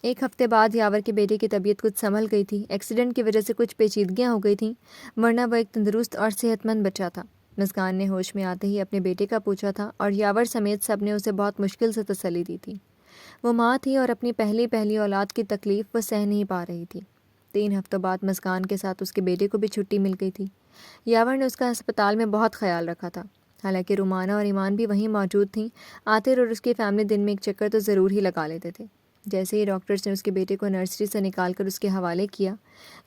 ایک ہفتے بعد یاور کے بیٹے کی طبیعت کچھ سنبھل گئی تھی۔ ایکسیڈنٹ کی وجہ سے کچھ پیچیدگیاں ہو گئی تھیں، ورنہ وہ ایک تندرست اور صحت مند بچہ تھا۔ مسکان نے ہوش میں آتے ہی اپنے بیٹے کا پوچھا تھا اور یاور سمیت سب نے اسے بہت مشکل سے تسلی دی تھی۔ وہ ماں تھی اور اپنی پہلی اولاد کی تکلیف وہ سہ نہیں پا رہی تھی۔ 3 ہفتوں بعد مسکان کے ساتھ اس کے بیٹے کو بھی چھٹی مل گئی تھی۔ یاور نے اس کا ہسپتال میں بہت خیال رکھا تھا۔ حالانکہ رومانہ اور ایمان بھی وہیں موجود تھیں، عاطر اور اس کی فیملی دن میں ایک چکر تو ضرور ہی لگا لیتے تھے۔ جیسے ہی ڈاکٹرز نے اس کے بیٹے کو نرسری سے نکال کر اس کے حوالے کیا،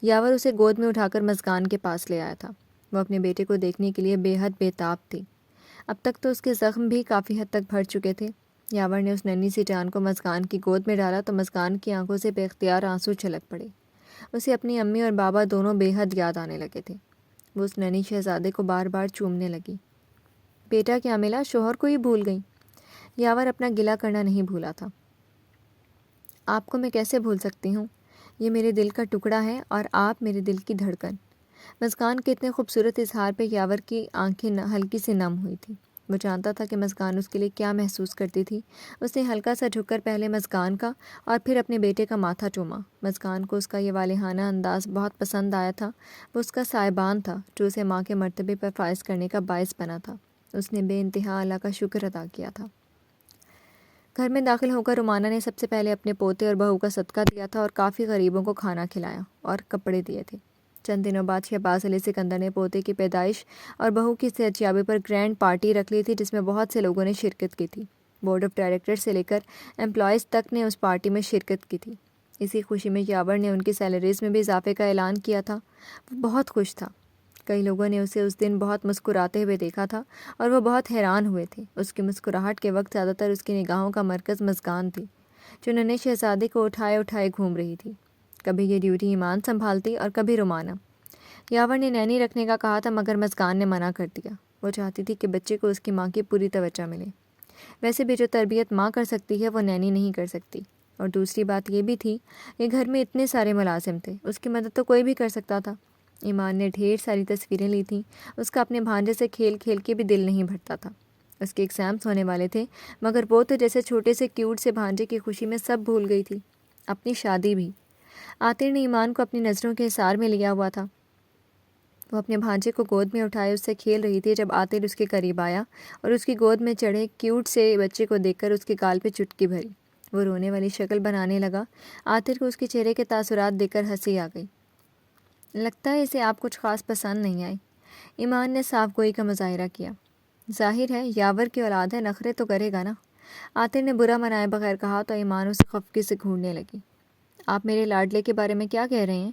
یاور اسے گود میں اٹھا کر مسکان کے پاس لے آیا تھا۔ وہ اپنے بیٹے کو دیکھنے کے لیے بے حد بے تاب تھی۔ اب تک تو اس کے زخم بھی کافی حد تک بھر چکے تھے۔ یاور نے اس ننھی سی جان کو مسکان کی گود میں ڈالا تو مسکان کی آنکھوں سے بے اختیار آنسو چھلک پڑے۔ اسے اپنی امی اور بابا دونوں بے حد یاد آنے لگے تھے۔ وہ اس ننھی شہزادے کو بار بار چومنے لگی۔ بیٹا کیا ملا، شوہر کو ہی بھول گئی؟ یاور اپنا گلہ کرنا نہیں بھولا تھا۔ آپ کو میں کیسے بھول سکتی ہوں؟ یہ میرے دل کا ٹکڑا ہے اور آپ میرے دل کی دھڑکن۔ مسکان کے اتنے خوبصورت اظہار پہ یاور کی آنکھیں ہلکی سی نم ہوئی تھی۔ وہ جانتا تھا کہ مسکان اس کے لیے کیا محسوس کرتی تھی۔ اس نے ہلکا سا جھک کر پہلے مسکان کا اور پھر اپنے بیٹے کا ماتھا چوما۔ مسکان کو اس کا یہ والہانہ انداز بہت پسند آیا تھا۔ وہ اس کا سائبان تھا جو اسے ماں کے مرتبے پر فائز کرنے کا باعث بنا تھا۔ اس نے بے انتہا اللہ کا شکر ادا کیا تھا۔ گھر میں داخل ہو کر رومانہ نے سب سے پہلے اپنے پوتے اور بہو کا صدقہ دیا تھا اور کافی غریبوں کو کھانا کھلایا اور کپڑے دیے تھے۔ چند دنوں بعد شہباز علی سکندر نے پوتے کی پیدائش اور بہو کی صحتیابی پر گرینڈ پارٹی رکھ لی تھی، جس میں بہت سے لوگوں نے شرکت کی تھی۔ بورڈ آف ڈائریکٹر سے لے کر امپلائیز تک نے اس پارٹی میں شرکت کی تھی۔ اسی خوشی میں یاور نے ان کی سیلریز میں بھی اضافے کا اعلان کیا تھا۔ وہ بہت خوش تھا۔ کئی لوگوں نے اسے اس دن بہت مسکراتے ہوئے دیکھا تھا اور وہ بہت حیران ہوئے تھے۔ اس کی مسکراہٹ کے وقت زیادہ تر اس کی نگاہوں کا مرکز مسکان تھی، جو ننھے شہزادے کو اٹھائے گھوم رہی تھی۔ کبھی یہ ڈیوٹی ایمان سنبھالتی اور کبھی رومانہ۔ یاور نے نینی رکھنے کا کہا تھا، مگر مسکان نے منع کر دیا۔ وہ چاہتی تھی کہ بچے کو اس کی ماں کی پوری توجہ ملے۔ ویسے بھی جو تربیت ماں کر سکتی ہے وہ نینی نہیں کر سکتی۔ اور دوسری بات یہ بھی تھی کہ گھر میں اتنے سارے ملازم تھے، اس کی مدد تو کوئی بھی کر سکتا تھا۔ ایمان نے ڈھیر ساری تصویریں لی تھیں۔ اس کا اپنے بھانجے سے کھیل کھیل کے بھی دل نہیں بھرتا تھا۔ اس کے ایگزامس ہونے والے تھے، مگر وہ تو جیسے چھوٹے سے کیوٹ سے بھانجے کی خوشی میں سب بھول گئی تھی، اپنی شادی بھی۔ عاطر نے ایمان کو اپنی نظروں کے حصار میں لیا ہوا تھا۔ وہ اپنے بھانجے کو گود میں اٹھائے اس سے کھیل رہی تھی جب عاطر اس کے قریب آیا اور اس کی گود میں چڑھے کیوٹ سے بچے کو دیکھ کر اس کے گال پہ چٹکی بھری۔ وہ رونے والی شکل بنانے لگا۔ عاطر کو اس کے چہرے کے تاثرات دیکھ کر ہنسی آ گئی۔ لگتا ہے اسے آپ کچھ خاص پسند نہیں آئی، ایمان نے صاف گوئی کا مظاہرہ کیا۔ ظاہر ہے یاور کی اولاد ہے، نخرے تو کرے گا نا، عاطر نے برا منائے بغیر کہا تو ایمان اسے خفگی سے گھورنے لگی۔ آپ میرے لاڈلے کے بارے میں کیا کہہ رہے ہیں؟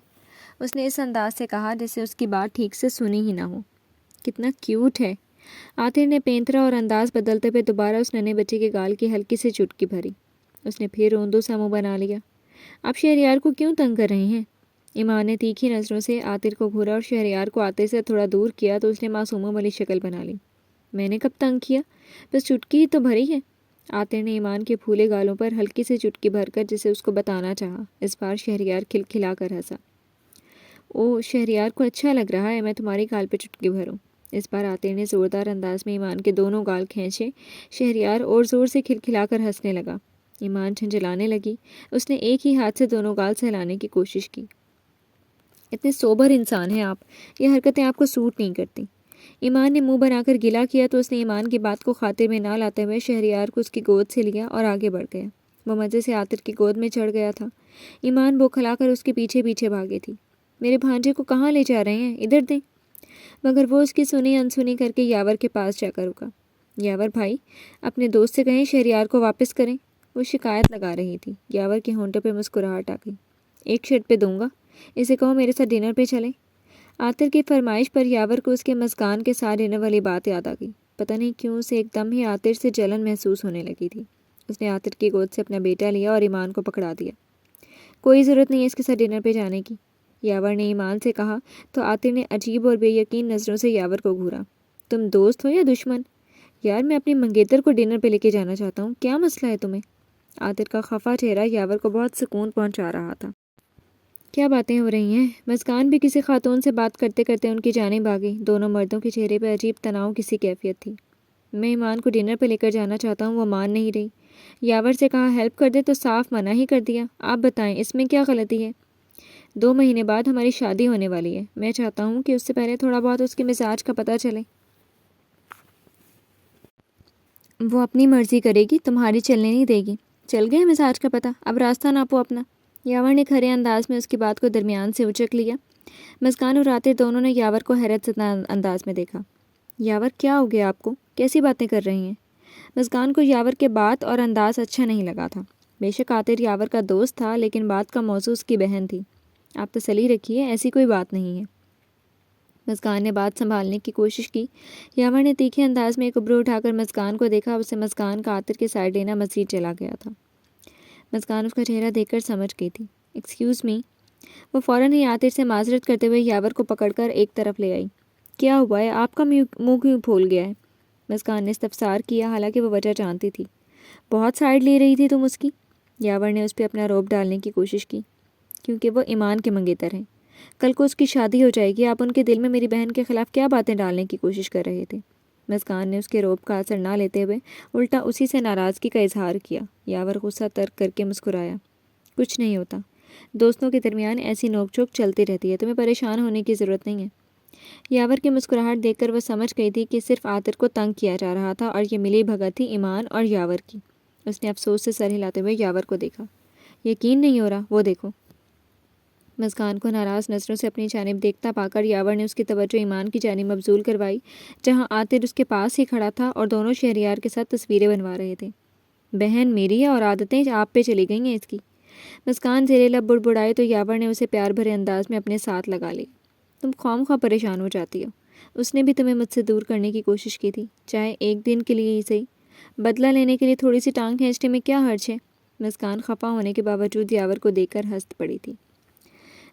اس نے اس انداز سے کہا جیسے اس کی بات ٹھیک سے سنی ہی نہ ہو۔ کتنا کیوٹ ہے۔ عاطر نے پینترا اور انداز بدلتے ہوئے دوبارہ اس ننھے بچے کے گال کی ہلکی سی چٹکی بھری۔ اس نے پھر روندو سا منہ بنا لیا۔ آپ شہریار کو کیوں تنگ کر رہے ہیں؟ ایمان نے تیکھی نظروں سے عاطر کو گھورا اور شہریار کو عاطر سے تھوڑا دور کیا تو اس نے معصوموں والی شکل بنا لی۔ میں نے کب تنگ کیا؟ بس چٹکی ہی تو بھری ہے۔ عاطر نے ایمان کے پھولے گالوں پر ہلکی سی چٹکی بھر کر جسے اس کو بتانا چاہا۔ اس بار شہریار کھلکھلا کر ہنسا۔ او، شہریار کو اچھا لگ رہا ہے میں تمہاری گال پہ چٹکی بھروں۔ اس بار عاطر نے زوردار انداز میں ایمان کے دونوں گال کھینچے۔ شہریار اور زور سے کھلکھلا کر ہنسنے لگا۔ ایمان جھنجھلانے لگی۔ اس نے ایک ہی ہاتھ سے دونوں گال سہلانے کی کوشش کی۔ اتنے سوبر انسان ہیں آپ، یہ حرکتیں آپ کو سوٹ نہیں کرتی۔ ایمان نے منہ بنا کر گلا کیا تو اس نے ایمان کی بات کو خاطر میں نہ لاتے ہوئے شہریار کو اس کی گود سے لیا اور آگے بڑھ گیا۔ وہ مزے سے عاطر کی گود میں چڑھ گیا تھا۔ ایمان بوکھلا کر اس کے پیچھے پیچھے بھاگی تھی۔ میرے بھانجے کو کہاں لے جا رہے ہیں؟ ادھر دیں۔ مگر وہ اس کی سنی انسنی کر کے یاور کے پاس جا کر رکا۔ یاور بھائی، اپنے دوست سے کہیں شہریار کو واپس کریں۔ وہ شکایت لگا رہی تھی۔ یاور کے ہونٹوں پہ مسکراہٹ آ گئی۔ ایک شرط پہ دوں گا، اسے کہو میرے ساتھ ڈنر پہ چلیں۔ عاطر کی فرمائش پر یاور کو اس کے مسکان کے ساتھ ڈنر والی بات یاد آ گئی۔ پتہ نہیں کیوں اسے ایک دم ہی عاطر سے جلن محسوس ہونے لگی تھی۔ اس نے عاطر کی گود سے اپنا بیٹا لیا اور ایمان کو پکڑا دیا۔ کوئی ضرورت نہیں ہے اس کے ساتھ ڈنر پہ جانے کی، یاور نے ایمان سے کہا تو عاطر نے عجیب اور بے یقین نظروں سے یاور کو گھورا۔ تم دوست ہو یا دشمن؟ یار میں اپنی منگیتر کو ڈنر پہ لے کے جانا چاہتا ہوں، کیا مسئلہ ہے تمہیں؟ عاطر کا خفا چہرہ یاور کو بہت سکون پہنچا رہا تھا۔ کیا باتیں ہو رہی ہیں؟ مسکان بھی کسی خاتون سے بات کرتے کرتے ان کی جانب آ گئی۔ دونوں مردوں کے چہرے پہ عجیب تناؤ کسی کیفیت تھی۔ میں ایمان کو ڈنر پہ لے کر جانا چاہتا ہوں، وہ مان نہیں رہی۔ یاور سے کہا ہیلپ کر دے تو صاف منع ہی کر دیا۔ آپ بتائیں اس میں کیا غلطی ہے؟ 2 مہینے بعد ہماری شادی ہونے والی ہے، میں چاہتا ہوں کہ اس سے پہلے تھوڑا بہت اس کے مزاج کا پتہ چلے۔ وہ اپنی مرضی کرے گی، تمہاری چلنے نہیں دے گی۔ چل گئے مزاج کا پتہ، اب راستہ ناپو اپنا۔ یاور نے کھرے انداز میں اس کی بات کو درمیان سے اچک لیا۔ مسکان اور عاطر دونوں نے یاور کو حیرت زدہ انداز میں دیکھا۔ یاور کیا ہو گیا آپ کو؟ کیسی باتیں کر رہی ہیں؟ مسکان کو یاور کے بات اور انداز اچھا نہیں لگا تھا۔ بے شک عاطر یاور کا دوست تھا، لیکن بات کا موضوع اس کی بہن تھی۔ آپ تسلی رکھیے، ایسی کوئی بات نہیں ہے۔ مسکان نے بات سنبھالنے کی کوشش کی۔ یاور نے تیکھے انداز میں ایک ابرو اٹھا کر مسکان کو دیکھا۔ اسے مسکان کا عاطر کے سائڈ لینا مزید چلا گیا تھا۔ مسکان اس کا چہرہ دیکھ کر سمجھ گئی تھی۔ Excuse me. وہ فوراً ہی عاطر سے معذرت کرتے ہوئے یاور کو پکڑ کر ایک طرف لے آئی۔ کیا ہوا ہے؟ آپ کا منہ کیوں پھول گیا ہے؟ مسکان نے استفسار کیا، حالانکہ وہ وجہ جانتی تھی۔ بہت سائڈ لے رہی تھی تم اس کی؟ یاور نے اس پہ اپنا روب ڈالنے کی کوشش کی۔ کیونکہ وہ ایمان کے منگیتر ہیں، کل کو اس کی شادی ہو جائے گی، آپ ان کے دل میں میری بہن کے خلاف کیا باتیں ڈالنے کی کوشش کر رہے تھے؟ مسکان نے اس کے روب کا اثر نہ لیتے ہوئے الٹا اسی سے ناراضگی کا اظہار کیا۔ یاور غصہ ترک کر کے مسکرایا۔ کچھ نہیں ہوتا، دوستوں کے درمیان ایسی نوک جھوک چلتی رہتی ہے، تمہیں پریشان ہونے کی ضرورت نہیں ہے۔ یاور کی مسکراہٹ دیکھ کر وہ سمجھ گئی تھی کہ صرف عاطر کو تنگ کیا جا رہا تھا اور یہ ملی بھگت تھی ایمان اور یاور کی۔ اس نے افسوس سے سر ہلاتے ہوئے یاور کو دیکھا۔ یقین نہیں ہو رہا، وہ دیکھو۔ مسکان کو ناراض نظروں سے اپنی جانب دیکھتا پا کر یاور نے اس کی توجہ ایمان کی جانب مبذول کروائی، جہاں عاطر اس کے پاس ہی کھڑا تھا اور دونوں شہریار کے ساتھ تصویریں بنوا رہے تھے۔ بہن میری ہے اور عادتیں آپ پہ چلی گئی ہیں اس کی۔ مسکان زیر لب بڑبڑائی تو یاور نے اسے پیار بھرے انداز میں اپنے ساتھ لگا لی۔ تم خواہ پریشان ہو جاتی ہو، اس نے بھی تمہیں مجھ سے دور کرنے کی کوشش کی تھی، چاہے ایک دن کے لیے ہی صحیح۔ بدلہ لینے کے لیے تھوڑی سی ٹانگ کھینچنے میں کیا حرج ہے؟ مسکان خفا ہونے کے باوجود یاور کو دیکھ کر ہنس پڑی تھی۔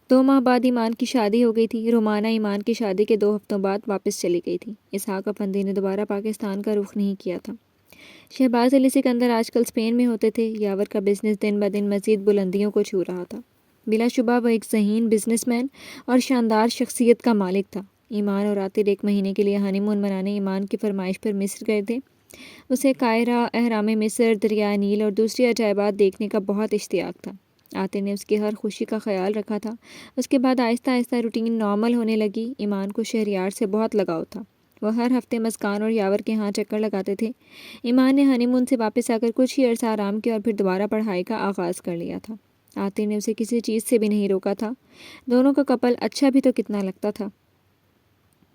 2 ماہ بعد ایمان کی شادی ہو گئی تھی۔ رومانہ ایمان کی شادی کے 2 ہفتوں بعد واپس چلی گئی تھی۔ اسحاق افندی نے دوبارہ پاکستان کا رخ نہیں کیا تھا۔ شہباز علی سکندر آج کل اسپین میں ہوتے تھے۔ یاور کا بزنس دن بدن مزید بلندیوں کو چھو رہا تھا۔ بلا شبہ وہ ایک ذہین بزنس مین اور شاندار شخصیت کا مالک تھا۔ ایمان اور عاطر 1 مہینے کے لیے ہانی مون منانے ایمان کی فرمائش پر مصر گئے تھے۔ اسے قاہرہ، اہرام مصر، دریائے نیل اور دوسری عجائبات دیکھنے کا بہت اشتیاق تھا۔ عاطر نے اس کی ہر خوشی کا خیال رکھا تھا۔ اس کے بعد آہستہ آہستہ روٹین نارمل ہونے لگی۔ ایمان کو شہریار سے بہت لگاؤ تھا۔ وہ ہر ہفتے مسکان اور یاور کے ہاں چکر لگاتے تھے۔ ایمان نے ہانی مون سے واپس آ کر کچھ ہی عرصہ آرام کیا اور پھر دوبارہ پڑھائی کا آغاز کر لیا تھا۔ عاطر نے اسے کسی چیز سے بھی نہیں روکا تھا۔ دونوں کا کپل اچھا بھی تو کتنا لگتا تھا۔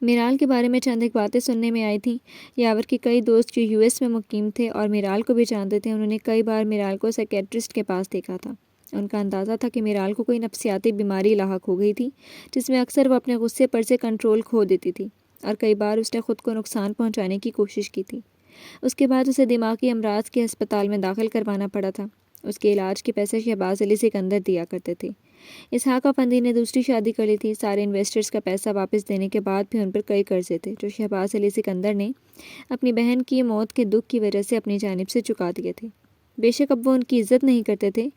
میرال کے بارے میں چند ایک باتیں سننے میں آئی تھیں۔ یاور کے کئی دوست جو US میں مقیم تھے اور میرال کو بھی جانتے تھے، انہوں نے کئی بار میرال کو سائکیٹرسٹ کے پاس دیکھا تھا۔ ان کا اندازہ تھا کہ میرال کو کوئی نفسیاتی بیماری لاحق ہو گئی تھی، جس میں اکثر وہ اپنے غصے پر سے کنٹرول کھو دیتی تھی اور کئی بار اس نے خود کو نقصان پہنچانے کی کوشش کی تھی۔ اس کے بعد اسے دماغی امراض کے ہسپتال میں داخل کروانا پڑا تھا۔ اس کے علاج کے پیسے شہباز علی سکندر دیا کرتے تھے۔ اسحاق افندی نے دوسری شادی کر لی تھی۔ سارے انویسٹرز کا پیسہ واپس دینے کے بعد بھی ان پر کئی قرضے تھے، جو شہباز علی سکندر نے اپنی بہن کی موت کے دکھ کی وجہ سے اپنی جانب سے چکا دیے تھے۔ بے شک اب وہ ان کی عزت نہیں کرتے تھے،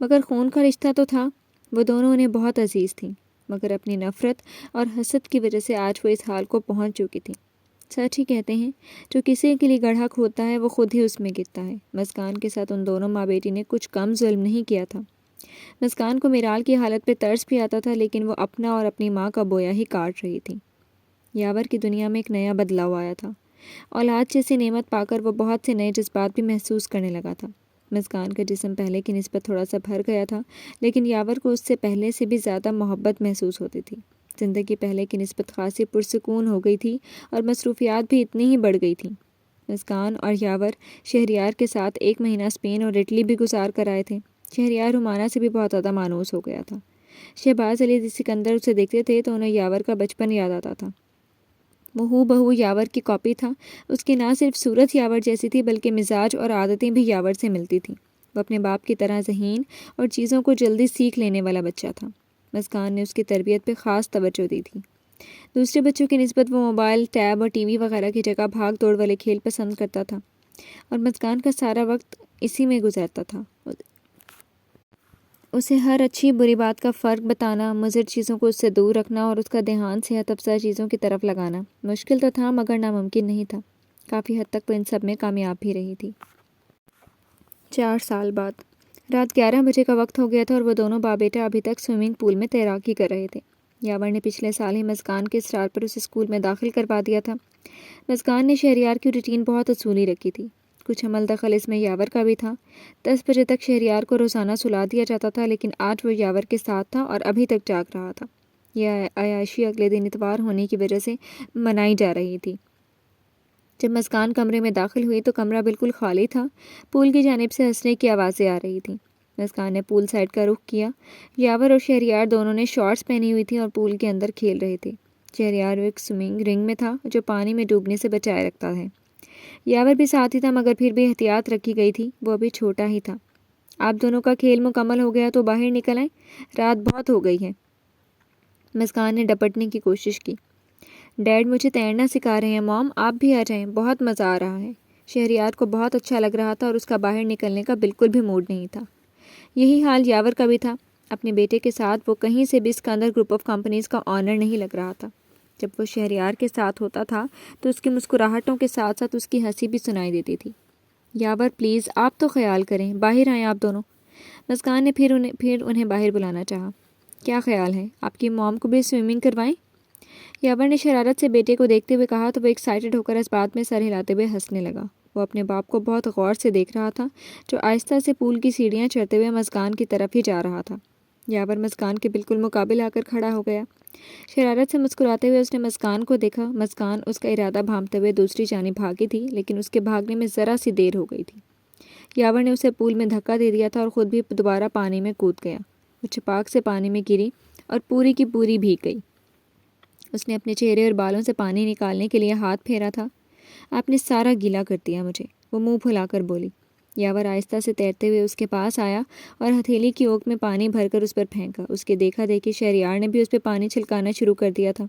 مگر خون کا رشتہ تو تھا۔ وہ دونوں انہیں بہت عزیز تھیں، مگر اپنی نفرت اور حسد کی وجہ سے آج وہ اس حال کو پہنچ چکی تھیں۔ سچ ہی کہتے ہیں، جو کسی کے لیے گڑھا کھودتا ہے وہ خود ہی اس میں گرتا ہے۔ مسکان کے ساتھ ان دونوں ماں بیٹی نے کچھ کم ظلم نہیں کیا تھا۔ مسکان کو میرال کی حالت پہ ترس بھی آتا تھا، لیکن وہ اپنا اور اپنی ماں کا بویا ہی کاٹ رہی تھی۔ یاور کی دنیا میں ایک نیا بدلاؤ آیا تھا۔ اولاد جیسی نعمت پا کر وہ بہت سے نئے جذبات بھی محسوس کرنے لگا تھا۔ مسکان کا جسم پہلے کی نسبت تھوڑا سا بھر گیا تھا، لیکن یاور کو اس سے پہلے سے بھی زیادہ محبت محسوس ہوتی تھی۔ زندگی پہلے کی نسبت خاصی پرسکون ہو گئی تھی اور مصروفیات بھی اتنی ہی بڑھ گئی تھیں۔ مسکان اور یاور شہریار کے ساتھ 1 مہینہ اسپین اور اٹلی بھی گزار کر آئے تھے۔ شہریار رومانہ سے بھی بہت زیادہ مانوس ہو گیا تھا۔ شہباز علی سکندر اسے دیکھتے تھے تو انہیں یاور کا بچپن یاد آتا تھا۔ وہ ہو بہو یاور کی کاپی تھا۔ اس کی نہ صرف صورت یاور جیسی تھی بلکہ مزاج اور عادتیں بھی یاور سے ملتی تھیں۔ وہ اپنے باپ کی طرح ذہین اور چیزوں کو جلدی سیکھ لینے والا بچہ تھا۔ مسکان نے اس کی تربیت پہ خاص توجہ دی تھی۔ دوسرے بچوں کی نسبت وہ موبائل، ٹیب اور ٹی وی وغیرہ کی جگہ بھاگ دوڑ والے کھیل پسند کرتا تھا اور مسکان کا سارا وقت اسی میں گزرتا تھا۔ اسے ہر اچھی بری بات کا فرق بتانا، مضر چیزوں کو اس سے دور رکھنا اور اس کا دھیان صحت افزا چیزوں کی طرف لگانا مشکل تو تھا مگر ناممکن نہیں تھا۔ کافی حد تک وہ ان سب میں کامیاب بھی رہی تھی۔ 4 سال بعد رات 11 بجے کا وقت ہو گیا تھا اور وہ دونوں باپ بیٹا ابھی تک سوئمنگ پول میں تیراکی کر رہے تھے۔ یاور نے پچھلے سال ہی مسکان کے اصرار پر اسے اسکول میں داخل کروا دیا تھا۔ مسکان نے شہریار کی روٹین بہت اصولی رکھی تھی۔ کچھ عمل دخل اس میں یاور کا بھی تھا۔ 10 بجے تک شہریار کو روزانہ سلا دیا جاتا تھا، لیکن آج وہ یاور کے ساتھ تھا اور ابھی تک جاگ رہا تھا۔ یہ عیاشی اگلے دن اتوار ہونے کی وجہ سے منائی جا رہی تھی۔ جب مسکان کمرے میں داخل ہوئی تو کمرہ بالکل خالی تھا۔ پول کی جانب سے ہنسنے کی آوازیں آ رہی تھیں۔ مسکان نے پول سائڈ کا رخ کیا۔ یاور اور شہریار دونوں نے شارٹس پہنی ہوئی تھیں اور پول کے اندر کھیل رہے تھے۔ شہریار ایک سوئمنگ رنگ میں تھا جو پانی میں ڈوبنے سے بچائے رکھتا ہے۔ یاور بھی ساتھ ہی تھا مگر پھر بھی احتیاط رکھی گئی تھی، وہ ابھی چھوٹا ہی تھا۔ آپ دونوں کا کھیل مکمل ہو گیا تو باہر نکل آئیں، رات بہت ہو گئی ہے۔ مسکان نے ڈپٹنے کی کوشش کی۔ ڈیڈ مجھے تیرنا سکھا رہے ہیں موم، آپ بھی آ جائیں، بہت مزہ آ رہا ہے۔ شہریار کو بہت اچھا لگ رہا تھا اور اس کا باہر نکلنے کا بالکل بھی موڈ نہیں تھا۔ یہی حال یاور کا بھی تھا۔ اپنے بیٹے کے ساتھ وہ کہیں سے بھی اسکندر گروپ آف کمپنیز کا آنر نہیں لگ رہا تھا۔ جب وہ شہریار کے ساتھ ہوتا تھا تو اس کی مسکراہٹوں کے ساتھ ساتھ اس کی ہنسی بھی سنائی دیتی تھی۔ یاور پلیز آپ تو خیال کریں، باہر آئیں آپ دونوں۔ مسکان نے پھر انہیں باہر بلانا چاہا۔ کیا خیال ہے آپ کی موم کو بھی سوئمنگ کروائیں؟ یاور نے شرارت سے بیٹے کو دیکھتے ہوئے کہا تو وہ ایکسائٹڈ ہو کر اس بات میں سر ہلاتے ہوئے ہنسنے لگا۔ وہ اپنے باپ کو بہت غور سے دیکھ رہا تھا جو آہستہ سے پول کی سیڑھیاں چڑھتے ہوئے مسکان کی طرف ہی جا رہا تھا۔ یاور مسکان کے بالکل مقابل آ کر کھڑا ہو گیا۔ شرارت سے مسکراتے ہوئے اس نے مسکان کو دیکھا۔ مسکان اس کا ارادہ بھانپتے ہوئے دوسری جانب بھاگی تھی، لیکن اس کے بھاگنے میں ذرا سی دیر ہو گئی تھی۔ یاور نے اسے پول میں دھکا دے دیا تھا اور خود بھی دوبارہ پانی میں کود گیا۔ وہ چھپاک سے پانی میں گری اور پوری کی پوری بھیگ گئی۔ اس نے اپنے چہرے اور بالوں سے پانی نکالنے کے لیے ہاتھ پھیرا تھا۔ آپ نے سارا گیلا کر دیا مجھے، وہ منہ پھلا کر بولی۔ یاور آہستہ سے تیرتے ہوئے اس کے پاس آیا اور ہتھیلی کی اوک میں پانی بھر کر اس پر پھینکا۔ اس کے دیکھا دیکھی شہریار نے بھی اس پہ پانی چھلکانا شروع کر دیا تھا۔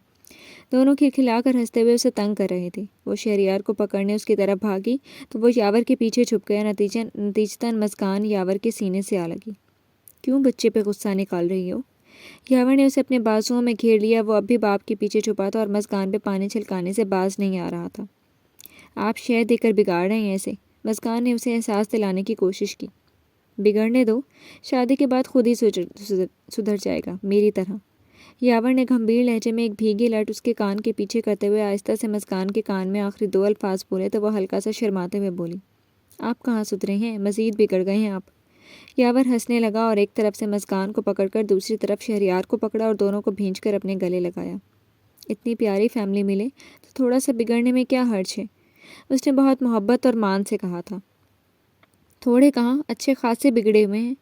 دونوں کھلکھلا کر ہنستے ہوئے اسے تنگ کر رہے تھے۔ وہ شہریار کو پکڑنے اس کی طرف بھاگی تو وہ یاور کے پیچھے چھپ گیا۔ نتیجتاً مسکان یاور کے سینے سے آ لگی۔ کیوں بچے پہ غصہ نکال رہی ہو؟ یاور نے اسے اپنے بازوؤں میں گھیر لیا۔ وہ اب بھی باپ کے پیچھے چھپا تھا اور مسکان پہ پانی چھلکانے سے باز نہیں آ رہا تھا۔ آپ شہد دے کر بگاڑ رہے ہیں اسے، مسکان نے اسے احساس دلانے کی کوشش کی۔ بگڑنے دو، شادی کے بعد خود ہی سدھر جائے گا میری طرح۔ یاور نے گھمبیر لہجے میں ایک بھیگی لٹ اس کے کان کے پیچھے کرتے ہوئے آہستہ سے مسکان کے کان میں آخری 2 الفاظ بولے تو وہ ہلکا سا شرماتے ہوئے بولی، آپ کہاں سدھرے ہیں، مزید بگڑ گئے ہیں آپ۔ یاور ہنسنے لگا اور ایک طرف سے مسکان کو پکڑ کر دوسری طرف شہریار کو پکڑا اور دونوں کو بھینچ کر اپنے گلے لگایا۔ اتنی پیاری فیملی ملے تو تھوڑا سا بگڑنے میں کیا حرج ہے، اس نے بہت محبت اور مان سے کہا تھا۔ تھوڑے کہاں، اچھے خاصے بگڑے ہوئے ہیں،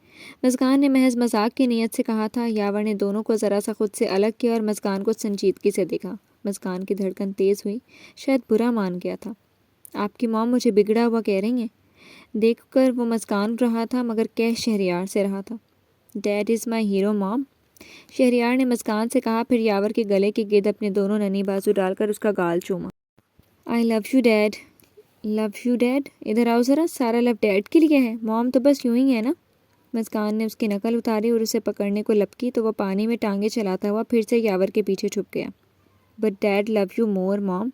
مسکان نے محض مذاق کی نیت سے کہا تھا۔ یاور نے دونوں کو ذرا سا خود سے الگ کیا اور مسکان کو سنجیدگی سے دیکھا۔ مسکان کی دھڑکن تیز ہوئی، شاید برا مان گیا تھا۔ آپ کی موم مجھے بگڑا ہوا کہہ رہی ہیں؟ دیکھ کر وہ مسکان رہا تھا مگر کہہ شہریار سے رہا تھا۔ ڈیڈ از مائی ہیرو موم، شہریار نے مسکان سے کہا، پھر یاور کے گلے کے گرد اپنے دونوں ننھی بازو ڈال کر اس کا گال چوما۔ I love you dad. Love you dad? ادھر آؤ ذرا، سارا لو ڈیڈ کے لیے ہے، موم تو بس یوں ہی ہے نا۔ مسکان نے اس کی نقل اتاری اور اسے پکڑنے کو لپکی تو وہ پانی میں ٹانگیں چلاتا ہوا پھر سے یاور کے پیچھے چھپ گیا۔ But dad love you more mom,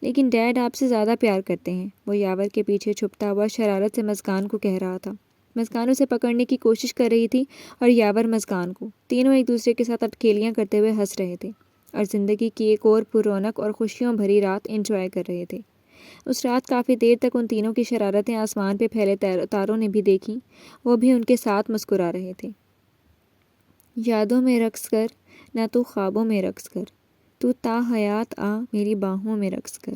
لیکن ڈیڈ آپ سے زیادہ پیار کرتے ہیں، وہ یاور کے پیچھے چھپتا ہوا شرارت سے مسکان کو کہہ رہا تھا۔ مسکان اسے پکڑنے کی کوشش کر رہی تھی اور یاور مسکان کو، تینوں ایک دوسرے کے ساتھ اٹکیلیاں کرتے ہوئے ہنس رہے تھے اور زندگی کی ایک اور پر رونق اور خوشیوں بھری رات انجوائے کر رہے تھے۔ اس رات کافی دیر تک ان تینوں کی شرارتیں آسمان پہ پھیلے تاروں نے بھی دیکھیں، وہ بھی ان کے ساتھ مسکرا رہے تھے۔ یادوں میں رقص کر، نہ تو خوابوں میں رقص کر، تو تا حیات آ میری باہوں میں رقص کر۔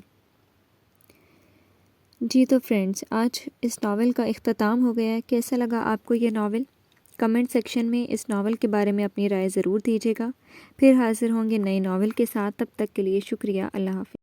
جی تو فرینڈز، آج اس ناول کا اختتام ہو گیا ہے۔ کیسا لگا آپ کو یہ ناول؟ کمنٹ سیکشن میں اس ناول کے بارے میں اپنی رائے ضرور دیجیے گا۔ پھر حاضر ہوں گے نئے ناول کے ساتھ، تب تک کے لیے شکریہ، اللہ حافظ۔